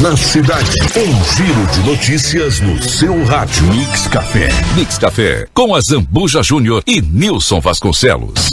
na cidade. Um giro de notícias no seu rádio. Mix Café. Mix Café, com a Zambuja Júnior e Nilson Vasconcelos.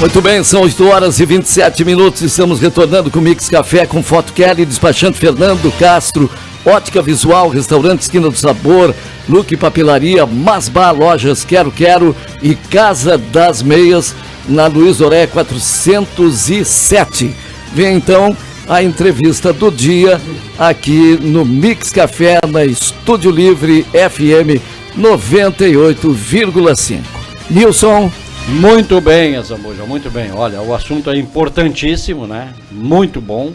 Muito bem, são 8 horas e 27 minutos, estamos retornando com o Mix Café, com Foto Kelly, despachante Fernando Castro, Ótica Visual, Restaurante Esquina do Sabor, Look Papelaria, Masbá, Lojas Quero Quero e Casa das Meias, na Luiz Doré 407. Vem então a entrevista do dia aqui no Mix Café, na Estúdio Livre FM 98,5. Nilson. Muito bem, Zambuja, muito bem. Olha, o assunto é importantíssimo, né? Muito bom.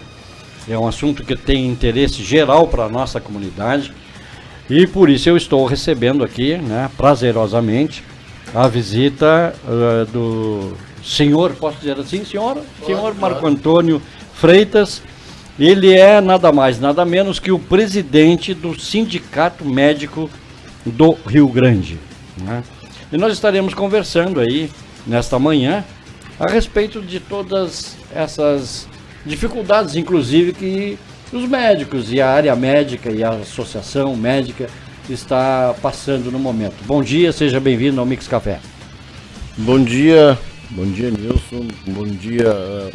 É um assunto que tem interesse geral para a nossa comunidade. E por isso eu estou recebendo aqui, né, prazerosamente, a visita do senhor, posso dizer assim, senhor Marco Antônio Freitas. Ele é nada mais, nada menos que o presidente do Sindicato Médico do Rio Grande, né? E nós estaremos conversando aí, nesta manhã, a respeito de todas essas dificuldades, inclusive, que os médicos e a área médica e a associação médica está passando no momento. Bom dia, seja bem-vindo ao Mix Café. Bom dia Nilson, bom dia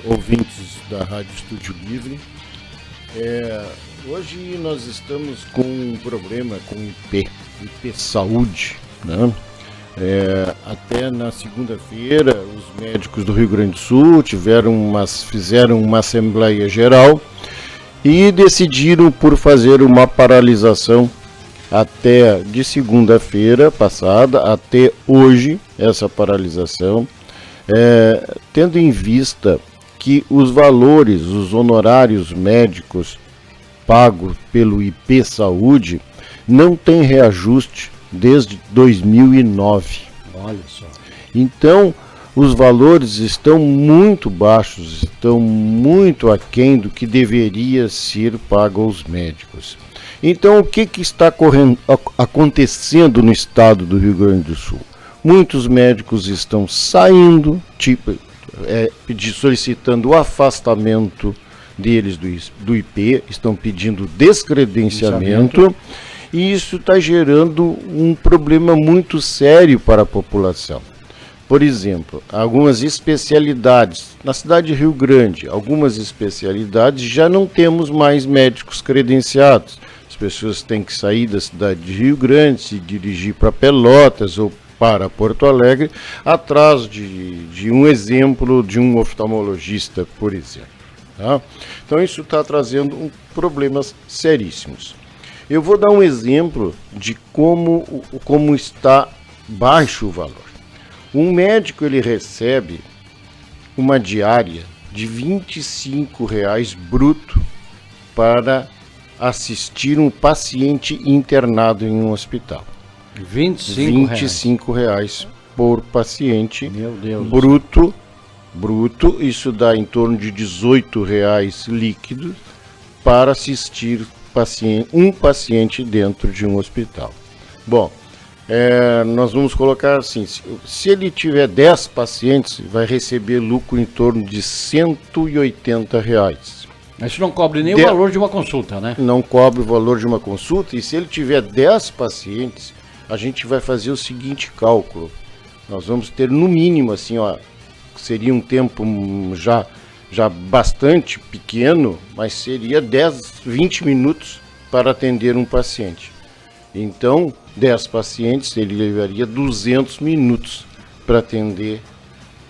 ouvintes da Rádio Estúdio Livre. Hoje nós estamos com um problema com o IP Saúde, né? Até na segunda-feira, os médicos do Rio Grande do Sul fizeram uma Assembleia Geral e decidiram por fazer uma paralisação até de segunda-feira passada até hoje, essa paralisação, tendo em vista que os valores, os honorários médicos pagos pelo IP Saúde não tem reajuste desde 2009. Olha só. Então, os valores estão muito baixos, estão muito aquém do que deveria ser pago aos médicos. Então, o que está acontecendo no estado do Rio Grande do Sul? Muitos médicos estão saindo, solicitando o afastamento deles do IP, estão pedindo descredenciamento. E isso está gerando um problema muito sério para a população. Por exemplo, algumas especialidades, na cidade de Rio Grande, algumas especialidades já não temos mais médicos credenciados. As pessoas têm que sair da cidade de Rio Grande, se dirigir para Pelotas ou para Porto Alegre, atrás de um exemplo de um oftalmologista, por exemplo. Tá? Então isso está trazendo problemas seríssimos. Eu vou dar um exemplo de como está baixo o valor. Um médico ele recebe uma diária de R$ 25,00 bruto para assistir um paciente internado em um hospital. R$ 25,00 por paciente. Meu Deus. Bruto, isso dá em torno de R$ 18,00 líquidos para assistir um paciente dentro de um hospital. Bom, nós vamos colocar assim, se ele tiver 10 pacientes, vai receber lucro em torno de R$ 180,00. Isso não cobre nem o valor de uma consulta, né? Não cobre o valor de uma consulta, e se ele tiver 10 pacientes, a gente vai fazer o seguinte cálculo. Nós vamos ter no mínimo, assim, seria um tempo já bastante pequeno, mas seria 20 minutos para atender um paciente. Então, 10 pacientes, ele levaria 200 minutos para atender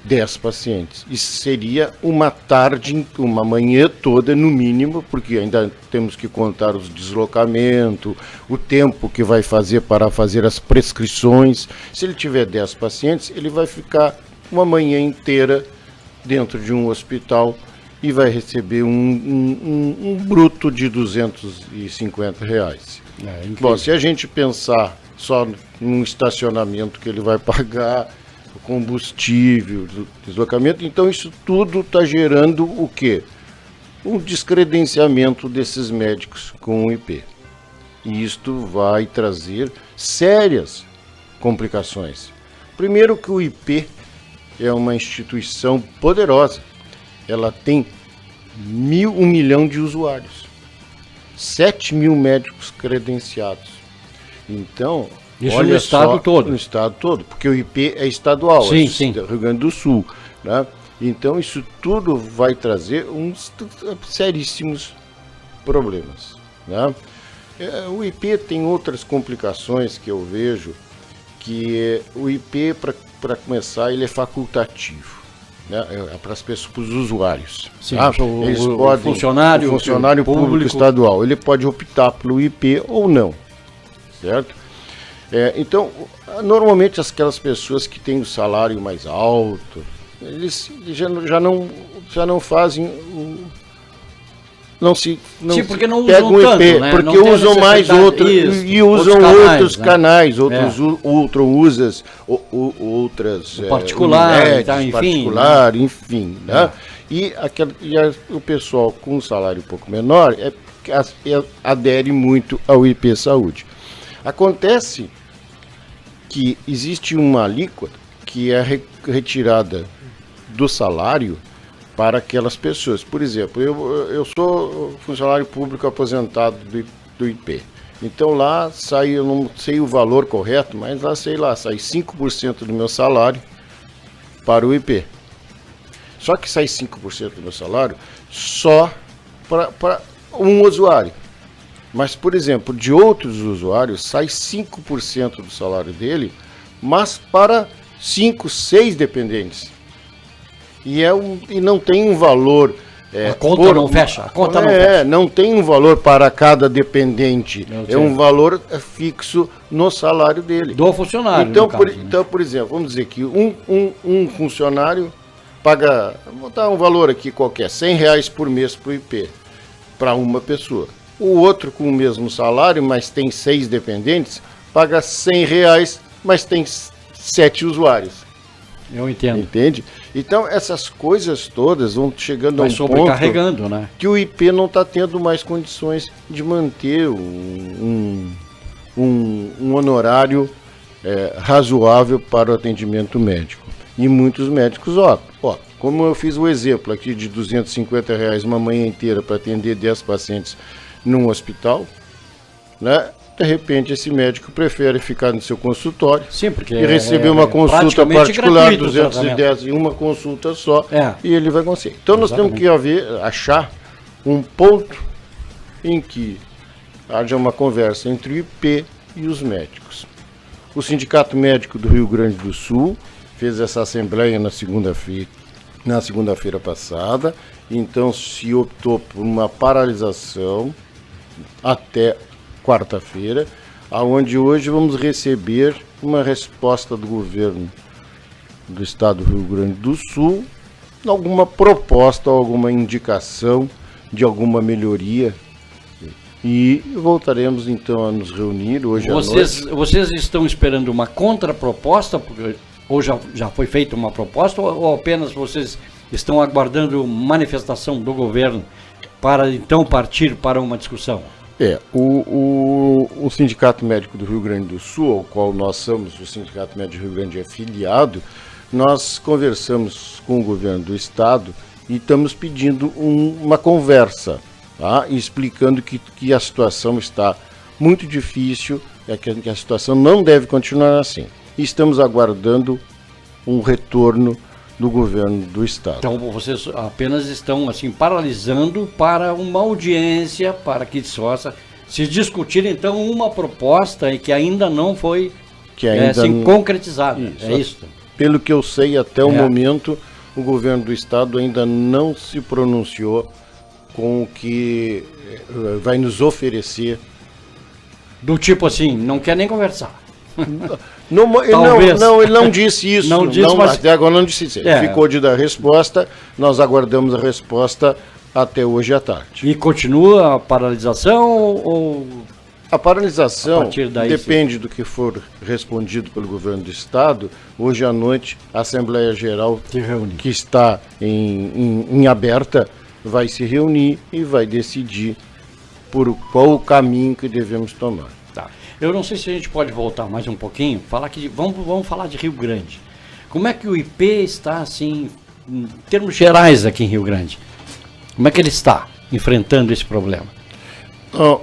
10 pacientes. Isso seria uma tarde, uma manhã toda no mínimo, porque ainda temos que contar os deslocamentos, o tempo que vai fazer para fazer as prescrições. Se ele tiver 10 pacientes, ele vai ficar uma manhã inteira dentro de um hospital e vai receber um bruto de R$ 250. Bom, se a gente pensar só num estacionamento que ele vai pagar, o combustível, o deslocamento. Então isso tudo está gerando o quê? Um descredenciamento desses médicos com o IP. E isto vai trazer sérias complicações. Primeiro que o IP é uma instituição poderosa. Ela tem 1 milhão de usuários. 7 mil médicos credenciados. Então, isso olha no estado só, todo. No estado todo, porque o IP é estadual, Sim, é sim. do Rio Grande do Sul, né? Então isso tudo vai trazer uns seríssimos problemas, né? O IP tem outras complicações que eu vejo, que o IP, para começar, ele é facultativo, né? Para as pessoas, para os usuários. Sim, tá? o podem, funcionário, o funcionário público estadual, ele pode optar pelo IP ou não, certo? Então, normalmente aquelas pessoas que têm o salário mais alto, eles já não fazem, Sim, porque não pegam usam o IP, tanto, né? porque Não tem usam mais outro isso, e usam outros canais, outras O particular, uniredes, tá, enfim, particular, enfim, né? E o pessoal com um salário um pouco menor adere muito ao IP Saúde. Acontece que existe uma alíquota que é retirada do salário para aquelas pessoas. Por exemplo, eu sou funcionário público aposentado do IP. Então lá sai, eu não sei o valor correto, mas lá sai 5% do meu salário para o IP. Só que sai 5% do meu salário só para um usuário. Mas, por exemplo, de outros usuários, sai 5% do salário dele, mas para 5, 6 dependentes. E não tem um valor... a conta não fecha. A conta não fecha. Não tem um valor para cada dependente. É um valor fixo no salário dele. Do funcionário, Então, no caso, então, por exemplo, vamos dizer que um funcionário paga, vou dar um valor aqui qualquer, R$100 por mês para o IP, para uma pessoa. O outro com o mesmo salário, mas tem 6 dependentes, paga R$100, mas tem 7 usuários. Eu entendo. Entende? Então essas coisas todas vão chegando a um sobrecarregando, né? Que o IP não está tendo mais condições de manter um honorário razoável para o atendimento médico. E muitos médicos, como eu fiz o exemplo aqui de R$250 uma manhã inteira para atender 10 pacientes num hospital, né? De repente esse médico prefere ficar no seu consultório. Sim, porque e receber uma consulta particular, 210 em uma consulta só, e ele vai conseguir. Então nós temos que achar um ponto em que haja uma conversa entre o IP e os médicos. O Sindicato Médico do Rio Grande do Sul fez essa assembleia na segunda-feira passada, então se optou por uma paralisação até quarta-feira, aonde hoje vamos receber uma resposta do governo do estado do Rio Grande do Sul, alguma proposta, alguma indicação de alguma melhoria, e voltaremos então a nos reunir hoje à noite. Vocês estão esperando uma contraproposta, ou já foi feita uma proposta, ou apenas vocês estão aguardando manifestação do governo para então partir para uma discussão? O Sindicato Médico do Rio Grande do Sul, ao qual nós somos, o Sindicato Médico do Rio Grande é filiado, nós conversamos com o governo do estado e estamos pedindo uma conversa, tá? Explicando que a situação está muito difícil, que a situação não deve continuar assim. E estamos aguardando um retorno do governo do estado. Então vocês apenas estão assim paralisando para uma audiência, para que se discutir então uma proposta e que ainda não foi concretizada. Isso. É isso. Pelo que eu sei, até o momento, o governo do estado ainda não se pronunciou com o que vai nos oferecer. Do tipo assim, não quer nem conversar. Ele não disse isso. Mas até agora não disse isso. Ele ficou de dar resposta, nós aguardamos a resposta até hoje à tarde. E continua a paralisação ou... A paralisação A partir daí, depende do que for respondido pelo governo do estado. Hoje à noite, a Assembleia Geral, Se reúne. que está em aberta, vai se reunir e vai decidir por qual o caminho que devemos tomar. Tá. Eu não sei se a gente pode voltar mais um pouquinho, vamos falar de Rio Grande. Como é que o IP está, assim, em termos gerais aqui em Rio Grande? Como é que ele está enfrentando esse problema?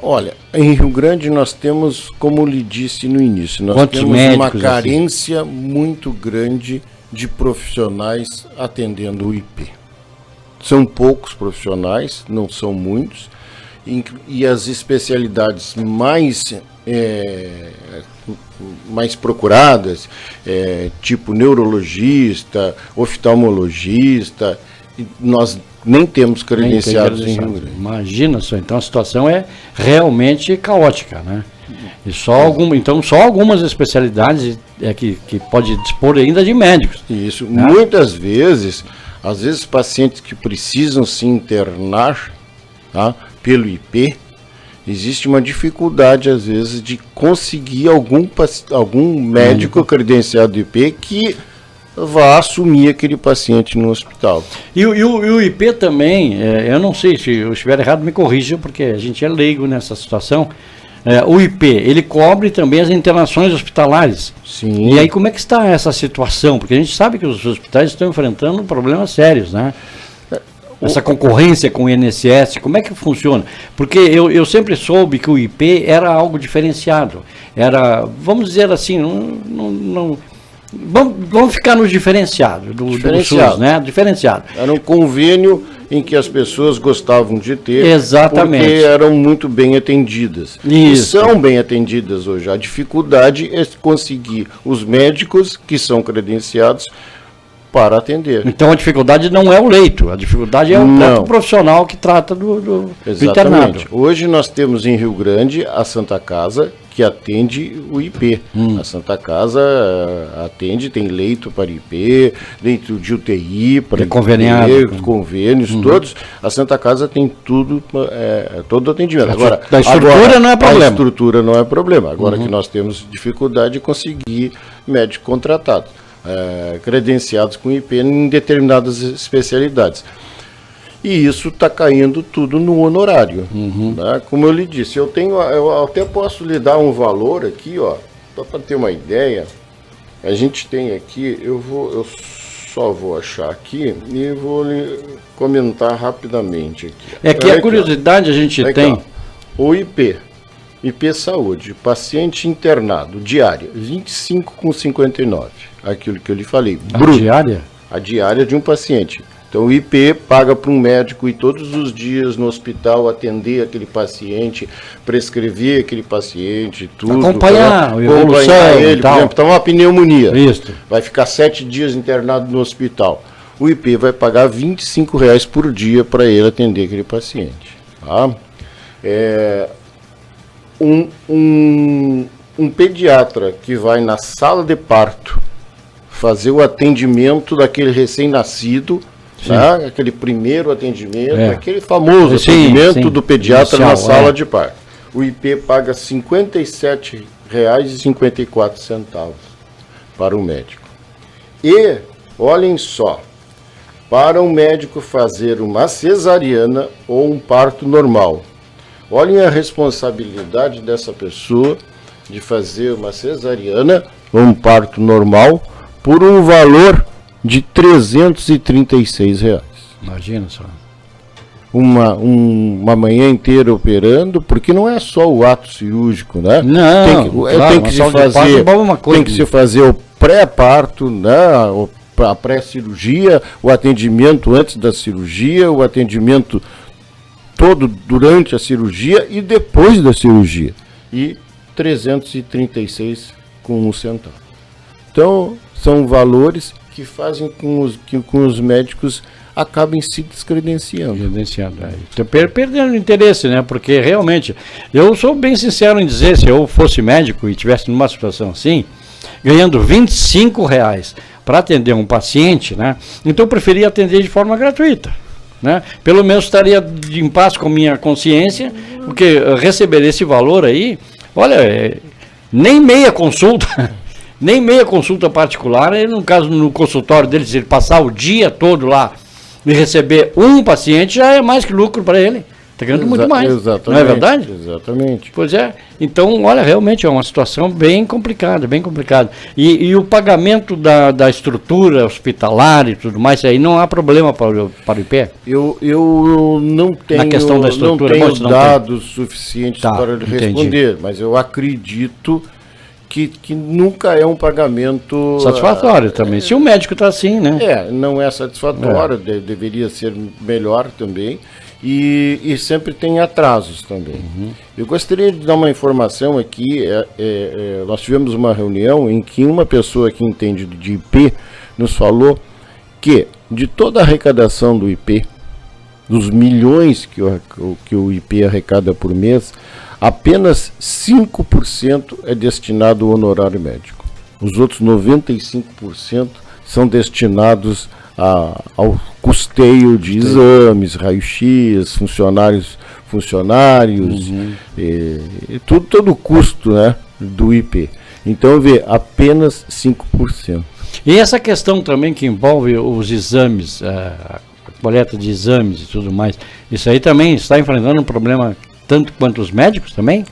Olha, em Rio Grande nós temos, como lhe disse no início, nós Quantos temos uma médicos, carência muito grande de profissionais atendendo o IP. São poucos profissionais, não são muitos, e as especialidades mais procuradas, tipo neurologista, oftalmologista, nós nem temos credenciados em Rio Grande. Imagina só, então a situação é realmente caótica, né? E então só algumas especialidades que pode dispor ainda de médicos. Isso, né? Muitas vezes, às vezes pacientes que precisam se internar, tá, pelo IP, existe uma dificuldade às vezes de conseguir algum médico credenciado do IP que vá assumir aquele paciente no hospital. E o IP também, eu não sei, se eu estiver errado me corrija, porque a gente é leigo nessa situação. O IP, ele cobre também as internações hospitalares. Sim. E aí como é que está essa situação? Porque a gente sabe que os hospitais estão enfrentando problemas sérios, né? Essa concorrência com o INSS, como é que funciona? Porque eu sempre soube que o IP era algo diferenciado. Era, vamos dizer assim, vamos ficar no diferenciado do SUS, né? Diferenciado. Era um convênio em que as pessoas gostavam de ter, Exatamente. Porque eram muito bem atendidas. E Isso. são bem atendidas hoje. A dificuldade é conseguir os médicos que são credenciados para atender. Então a dificuldade não é o leito, a dificuldade é o próprio profissional que trata do internado. Hoje nós temos em Rio Grande a Santa Casa, que atende o IP. A Santa Casa atende, tem leito para IP, leito de UTI para IP, convênios, todos. A Santa Casa tem tudo, todo o atendimento. Agora, a estrutura não é problema. A estrutura não é problema. Agora que nós temos dificuldade de conseguir médico contratado, credenciados com IP em determinadas especialidades. E isso está caindo tudo no honorário. Né? Como eu lhe disse, eu até posso lhe dar um valor aqui, ó, só para ter uma ideia. A gente tem aqui, eu só vou achar aqui e vou lhe comentar rapidamente aqui. É que a curiosidade a gente tem. Ó, o IP Saúde, paciente internado, diária, 25,59. Aquilo que eu lhe falei. Bruto. Diária? A diária de um paciente. Então o IP paga para um médico ir todos os dias no hospital atender aquele paciente, prescrever aquele paciente, tudo. Acompanhar a evolução ele, por exemplo, está uma pneumonia. Isso. Vai ficar 7 dias internado no hospital. O IP vai pagar R$25 por dia para ele atender aquele paciente. Tá? Um pediatra que vai na sala de parto fazer o atendimento daquele recém-nascido, tá? Aquele primeiro atendimento, aquele famoso atendimento do pediatra inicial, na sala de parto. O IP paga R$ 57,54 para o médico. E, olhem só, para um médico fazer uma cesariana ou um parto normal, olhem a responsabilidade dessa pessoa de fazer uma cesariana ou um parto normal por um valor de R$ 336. Imagina só. Uma manhã inteira operando, porque não é só o ato cirúrgico, né? Não, tem que se fazer o pré-parto, né? A pré-cirurgia, o atendimento antes da cirurgia, o atendimento todo durante a cirurgia e depois da cirurgia. E 336,01. Então, são valores que fazem com os médicos acabem se descredenciando. Perdendo interesse, né? Porque realmente, eu sou bem sincero em dizer, se eu fosse médico e estivesse numa situação assim, ganhando R$25 para atender um paciente, né? Então eu preferia atender de forma gratuita. Né? Pelo menos estaria em paz com minha consciência, porque receber esse valor aí Olha, nem meia consulta, nem meia consulta particular, no caso, no consultório dele, se ele passar o dia todo lá e receber um paciente, já é mais que lucro para ele. Está ganhando muito mais. Exatamente. Não é verdade? Exatamente. Pois é. Então, olha, realmente é uma situação bem complicada, bem complicada. E o pagamento da estrutura hospitalar e tudo mais, aí não há problema para o IP? Eu não tenho, Na questão da estrutura, não tenho dados suficientes para lhe entendi. responder, mas eu acredito que nunca é um pagamento Satisfatório também. Se o médico está assim, né? Não é satisfatório, deveria ser melhor também. E sempre tem atrasos também. Eu gostaria de dar uma informação aqui. Nós tivemos uma reunião em que uma pessoa que entende de IP nos falou que de toda a arrecadação do IP, dos milhões que o IP arrecada por mês, apenas 5% é destinado ao honorário médico. Os outros 95% são destinados ao custeio de exames, raio-x, funcionários, todo o custo, né, do IP. Então, apenas 5%. E essa questão também que envolve os exames, a coleta de exames e tudo mais, isso aí também está enfrentando um problema tanto quanto os médicos também?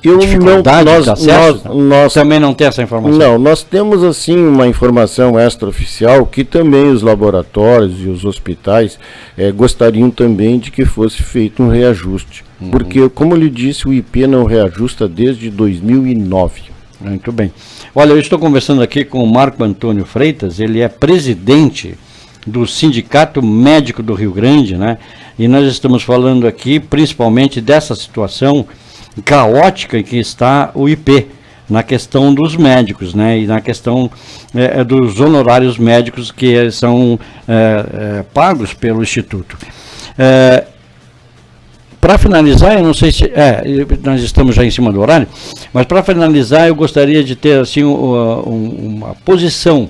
Dificuldade de acesso? Nós também não tem essa informação? Não, nós temos assim uma informação extraoficial que também os laboratórios e os hospitais gostariam também de que fosse feito um reajuste. Porque, como eu lhe disse, o IP não reajusta desde 2009. Muito bem. Olha, eu estou conversando aqui com o Marco Antônio Freitas, ele é presidente do Sindicato Médico do Rio Grande, né? E nós estamos falando aqui principalmente dessa situação caótica em que está o IP, na questão dos médicos, né, e na questão dos honorários médicos que são pagos pelo Instituto. Para finalizar, eu não sei se... nós estamos já em cima do horário, mas para finalizar eu gostaria de ter assim, uma posição,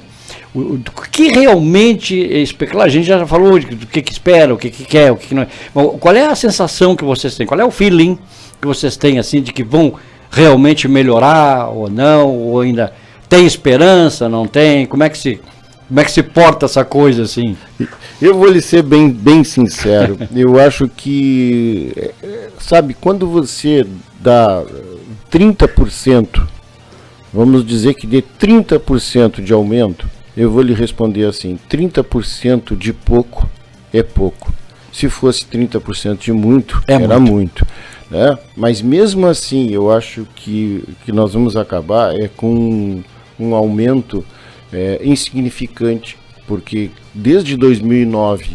o que realmente especular. A gente já falou do que espera, o que quer, o que não é. Qual é a sensação que vocês têm? Qual é o feeling que vocês têm assim de que vão realmente melhorar ou não, ou ainda tem esperança, não tem? Como é que se porta essa coisa assim? Eu vou lhe ser bem sincero. Eu acho que, sabe, quando você dá 30%, vamos dizer que dê 30% de aumento, eu vou lhe responder assim, 30% de pouco é pouco. Se fosse 30% de muito, era muito. Né? Mas mesmo assim, eu acho que nós vamos acabar com um aumento insignificante, porque desde 2009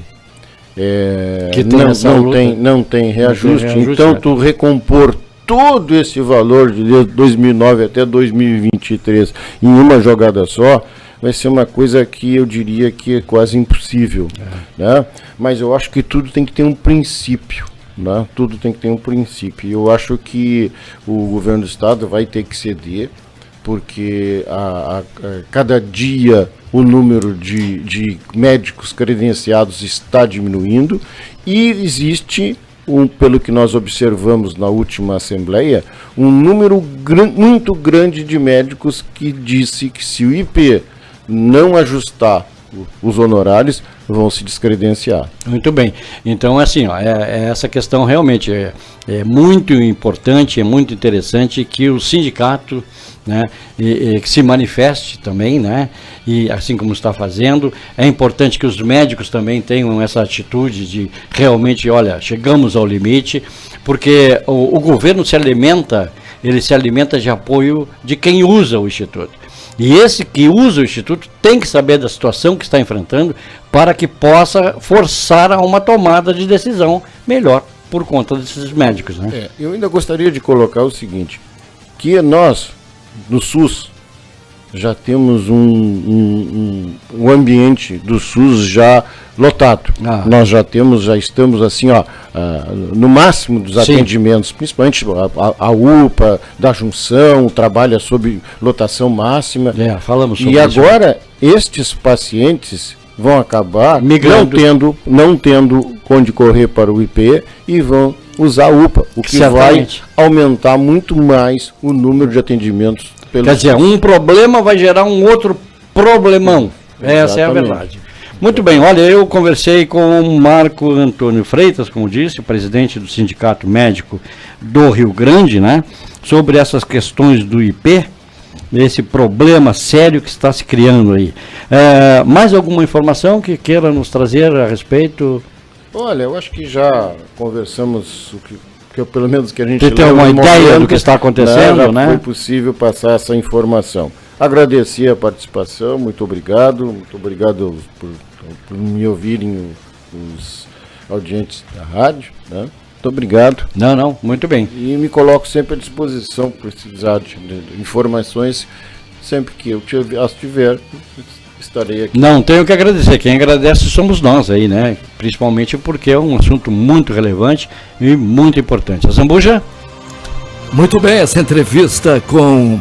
não tem reajuste. Então, tu recompor todo esse valor de 2009 até 2023 em uma jogada só, vai ser uma coisa que eu diria que é quase impossível. Né? Mas eu acho que tudo tem que ter um princípio. Né? Tudo tem que ter um princípio. Eu acho que o governo do estado vai ter que ceder, porque cada dia o número de médicos credenciados está diminuindo e existe, pelo que nós observamos na última assembleia, um número muito grande de médicos que disse que se o IP não ajustar os honorários, vão se descredenciar. Muito bem. Então, assim, essa questão realmente é muito importante, é muito interessante que o sindicato, né, que se manifeste também, né, e assim como está fazendo. É importante que os médicos também tenham essa atitude de realmente, olha, chegamos ao limite, porque o governo se alimenta de apoio de quem usa o Instituto. E esse que usa o Instituto tem que saber da situação que está enfrentando para que possa forçar a uma tomada de decisão melhor por conta desses médicos. Né? Eu ainda gostaria de colocar o seguinte, que nós, no SUS, já temos um ambiente do SUS já lotado. Nós já estamos assim, no máximo dos atendimentos, principalmente a UPA da Junção trabalha sob lotação máxima. Falamos sobre isso. E agora estes pacientes vão acabar migrando, não tendo onde correr para o IP e vão usar a UPA, o que Certamente. vai aumentar muito mais o número de atendimentos. Quer dizer, um problema vai gerar um outro problemão. Essa é a Exatamente. verdade. Muito bem, olha, eu conversei com o Marco Antônio Freitas, como disse, o presidente do Sindicato Médico do Rio Grande, né, sobre essas questões do IP, esse problema sério que está se criando aí. Mais alguma informação que queira nos trazer a respeito? Olha, eu acho que já conversamos o que pelo menos que a gente Você tem lembra uma no ideia momento, do que está acontecendo, já né? foi possível passar essa informação. Agradecer a participação, muito obrigado por me ouvirem os audientes da rádio, né? Muito obrigado. Não, muito bem. E me coloco sempre à disposição, precisar de informações, sempre que eu as tiver, estarei aqui. Não tenho que agradecer, quem agradece somos nós aí, né? Principalmente porque é um assunto muito relevante e muito importante. A Zambuja? Muito bem, essa entrevista com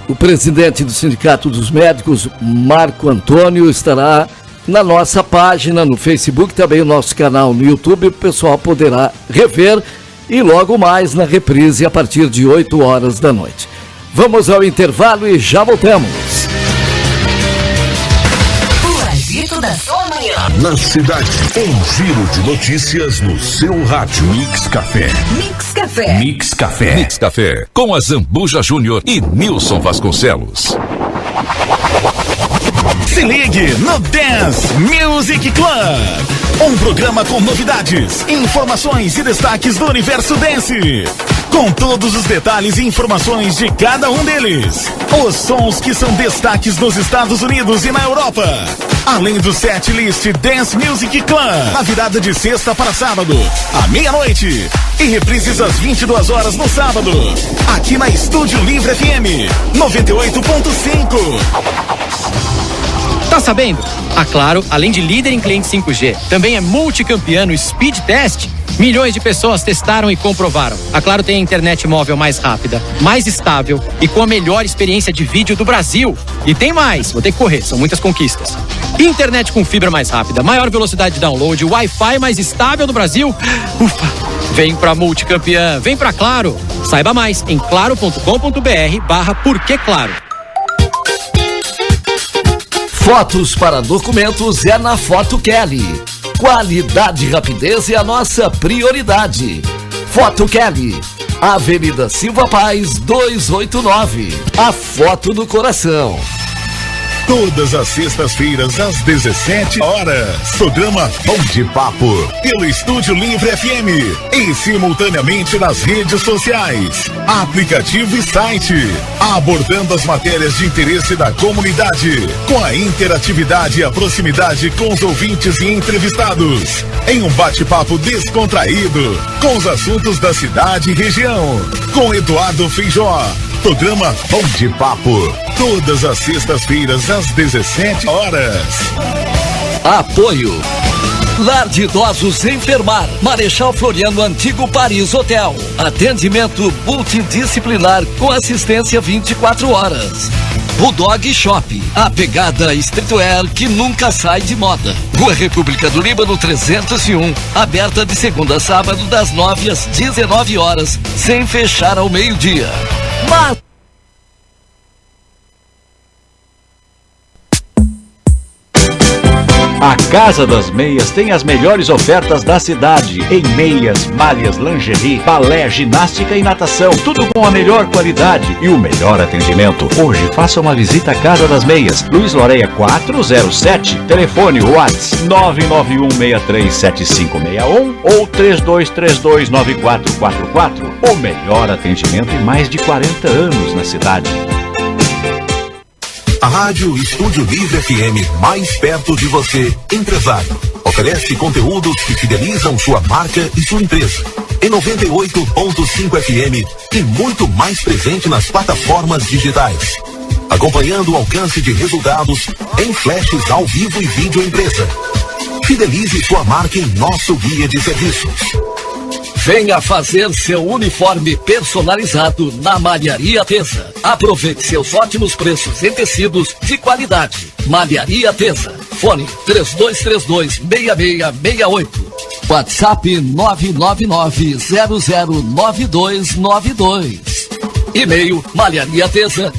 o presidente do Sindicato dos Médicos, Marco Antônio, estará na nossa página no Facebook, também o nosso canal no YouTube, o pessoal poderá rever e logo mais na reprise a partir de 8 horas da noite. Vamos ao intervalo e já voltamos. O agito da sua manhã. Na cidade, um giro de notícias no seu rádio. Mix Café. Mix Café. Mix Café. Mix Café. Com a Zambuja Júnior e Nilson Vasconcelos. Se ligue no Dance Music Club, um programa com novidades, informações e destaques do universo dance, com todos os detalhes e informações de cada um deles, os sons que são destaques nos Estados Unidos e na Europa, além do setlist Dance Music Club, na virada de sexta para sábado, à meia-noite, e reprises às 22 horas no sábado, aqui na Estúdio Livre FM 98.5. Tá sabendo? A Claro, além de líder em cliente 5G, também é multicampeã no Speed Test. Milhões de pessoas testaram e comprovaram. A Claro tem a internet móvel mais rápida, mais estável e com a melhor experiência de vídeo do Brasil. E tem mais, vou ter que correr, são muitas conquistas. Internet com fibra mais rápida, maior velocidade de download, Wi-Fi mais estável do Brasil. Ufa! Vem pra multicampeã, vem pra Claro. Saiba mais em claro.com.br/porqueclaro. Fotos para documentos é na Foto Kelly. Qualidade e rapidez é a nossa prioridade. Foto Kelly, Avenida Silva Paz 289. A foto do coração. Todas as sextas-feiras, às 17 horas. Programa Bom de Papo, pelo Estúdio Livre FM. E simultaneamente nas redes sociais, aplicativo e site. Abordando as matérias de interesse da comunidade. Com a interatividade e a proximidade com os ouvintes e entrevistados. Em um bate-papo descontraído. Com os assuntos da cidade e região. Com Eduardo Feijó. Programa Bom de Papo, todas as sextas-feiras às 17 horas. Apoio. Lar de Idosos Enfermar, Marechal Floriano, Antigo Paris Hotel. Atendimento multidisciplinar com assistência 24 horas. Bulldog Shop, a pegada streetwear que nunca sai de moda. Rua República do Líbano 301, aberta de segunda a sábado das 9 às 19 horas, sem fechar ao meio-dia. A Casa das Meias tem as melhores ofertas da cidade em meias, malhas, lingerie, balé, ginástica e natação. Tudo com a melhor qualidade e o melhor atendimento. Hoje faça uma visita à Casa das Meias. Luiz Loreia 407. Telefone WhatsApp 991637561 ou 32329444. O melhor atendimento em mais de 40 anos na cidade. A Rádio Estúdio Livre FM, mais perto de você, empresário. Oferece conteúdos que fidelizam sua marca e sua empresa. Em 98.5 FM e muito mais presente nas plataformas digitais. Acompanhando o alcance de resultados em flashes ao vivo e vídeo empresa. Fidelize sua marca em nosso guia de serviços. Venha fazer seu uniforme personalizado na Malharia Tesa. Aproveite seus ótimos preços em tecidos de qualidade. Malharia Tesa. Fone 3232-6668. WhatsApp 999-009292. E-mail malhariatesa@